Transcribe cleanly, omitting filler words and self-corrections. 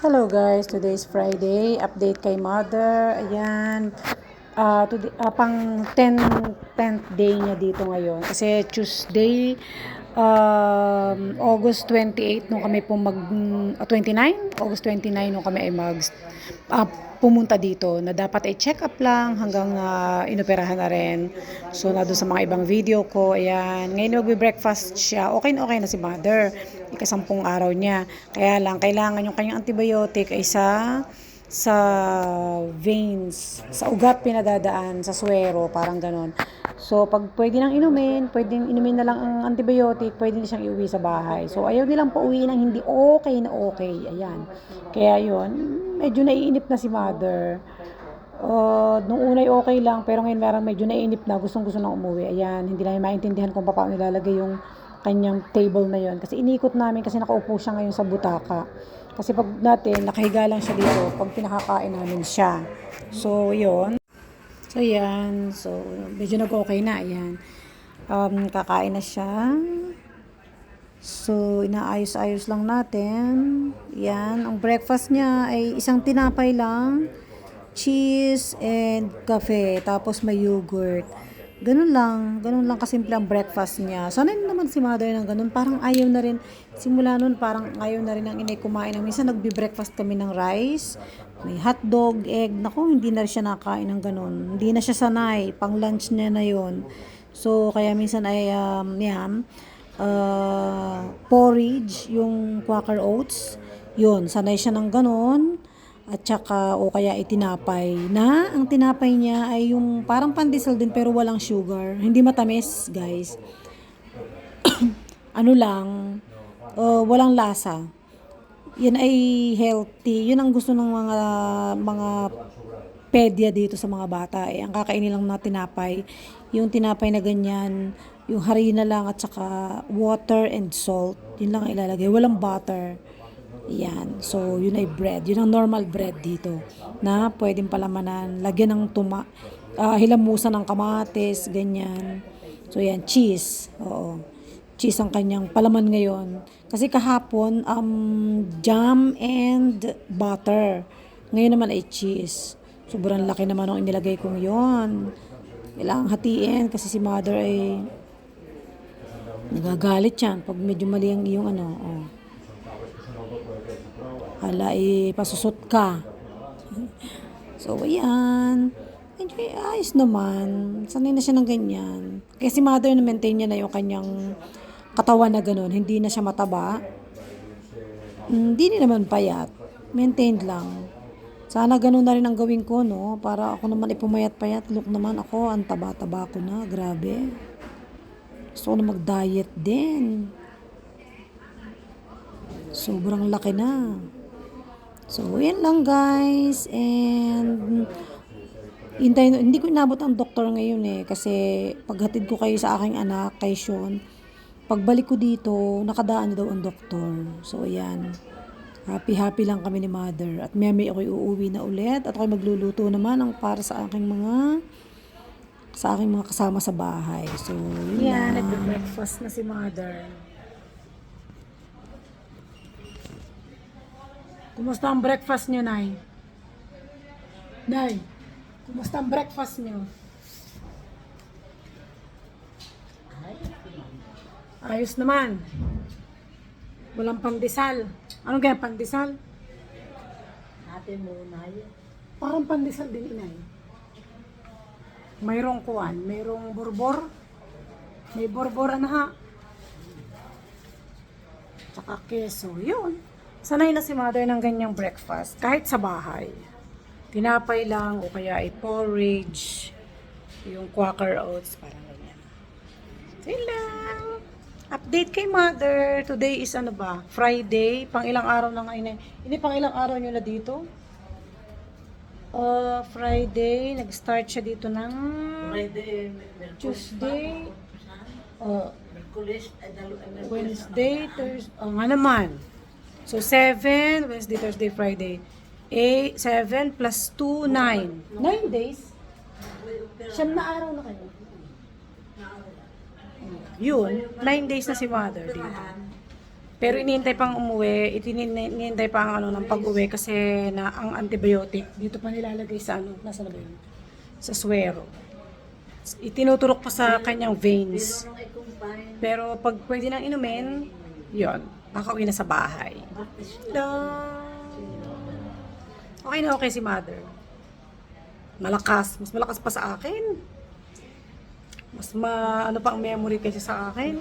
Hello guys, today is Friday. Update kay Mother. Ayan. Today, pang 10th day niya dito ngayon. Kasi Tuesday, August 28 nung kami 29? August 29 nung kami ay pumunta dito na dapat ay check up lang hanggang inoperahan na rin. So, na doon sa mga ibang video ko, ayan. Ngayon magbe-breakfast siya. Okay na si Mother. Ika-10 araw niya. Kaya lang, kailangan yung kanyang antibiotic ay sa veins, sa ugat pinadadaan, sa suwero, parang ganon. So, pag pwede nang inumin, pwedeng inumin na lang ang antibiotic, pwede na siyang iuwi sa bahay. So, ayaw nilang pauwi ng hindi okay na okay. Ayan. Kaya yun, medyo naiinip na si Mother. Nung unay okay lang, pero ngayon parang medyo naiinip na, gustong-gusto nang umuwi. Ayan, hindi namin maintindihan kung paano nilalagay yung kanyang table na yon. Kasi inikot namin kasi nakaupo siya ngayon sa butaka. Kasi pag natin, nakahiga lang siya dito pag pinakakain namin siya. So, yon. So, yan. So, medyo nag-okay na. Ayan. Kakain na siya. So, inaayos-ayos lang natin. Yan. Ang breakfast niya ay isang tinapay lang, cheese and cafe, tapos may yogurt. Ganun lang kasimple ang breakfast niya. Sanay naman si Mother ng ganun. Parang ayaw na rin, simula nun parang ayaw na rin ang inay kumain. Minsan nagbe-breakfast kami ng rice, may hotdog, egg. Naku, hindi na siya nakain ng ganun. Hindi na siya sanay, pang lunch niya na yon. So, kaya minsan ay, porridge, yung Quaker Oats. Yun, sanay siya ng ganun. At saka, o kaya itinapay na ang tinapay niya ay yung parang pandesal din pero walang sugar. Hindi matamis, guys. Ano lang, walang lasa. Yan ay healthy. Yun ang gusto ng mga pedya dito sa mga bata. Ang kakainin lang na tinapay, yung tinapay na ganyan, yung harina lang at saka water and salt. Yun lang ang ilalagay. Walang butter. Yan. So, yun ay bread. Yun ang normal bread dito. Na pwedeng palamanan. Lagyan ng hilamusan ng kamatis, ganyan. So, yan. Cheese. Oo. Cheese ang kanyang palaman ngayon. Kasi kahapon, jam and butter. Ngayon naman ay cheese. Sobrang laki naman ang inilagay kong yon. Kailangang hatiin kasi si Mother ay nagagalit yan pag medyo mali ang iyong ano. Oh. Hala, pasusot ka. So, ayan. Medyo ayos naman. Sanay na siya ng ganyan. Kasi si Mother na-maintain niya na yung kanyang katawan na ganun. Hindi na siya mataba. Hindi naman payat. Maintained lang. Sana ganun na rin ang gawin ko, no? Para ako naman ipumayat-payat. Look naman ako, ang taba-taba ko na. Grabe. Gusto ko na mag-diet din. Sobrang laki na. So, yan lang guys. And hindi ko inabot ang doktor ngayon kasi paghatid ko kayo sa aking anak, kay Sean, pagbalik ko dito, nakadaan na daw ang doktor. So, ayan. Happy lang kami ni Mother. At may ako'y uuwi na ulit. At ako'y magluluto naman ang para sa aking mga kasama sa bahay. So, yun lang. Nagbe-breakfast na si Mother. Kumusta ang breakfast niyo, Nay? Nay, kumusta ang breakfast niyo? Ayos naman. Walang pandesal. Anong kaya pandesal? Ate muna yun. Parang pandesal din, Inay. Mayroong kuwan, mayroong borbor. May borbor na ha. Tsaka keso, yun. Sanay na si Mother ng ganyang breakfast, kahit sa bahay. Tinapay lang o kaya ay porridge, yung Quaker Oats, parang ganyan. So, yun lang. Update kay Mother. Today is ano ba? Friday. Pang ilang araw na nga Ini pang ilang araw nyo na dito? Friday. Nag-start siya dito ng Friday, Tuesday. Merkulis, Wednesday, Thursday. Nga naman. So, 7, Wednesday, Thursday, Friday. 7 plus 2, 9. 9 days? Siyam na araw na kayo. Yun, 9 days na si Mother dito. Pero iniintay pang umuwi, iniintay pa ang ano ng pag-uwi kasi na ang antibiotic dito pa nilalagay sa ano, nasa na ba yun? Sa suwero. Itinuturok pa sa kanyang veins. Nung i-combine, Pero pag pwede nang inumin, yon, kakauwi na sa bahay. practice Okay na okay si mother. Malakas, mas malakas pa sa akin. Mas ano pa ang memory kaysa sa akin.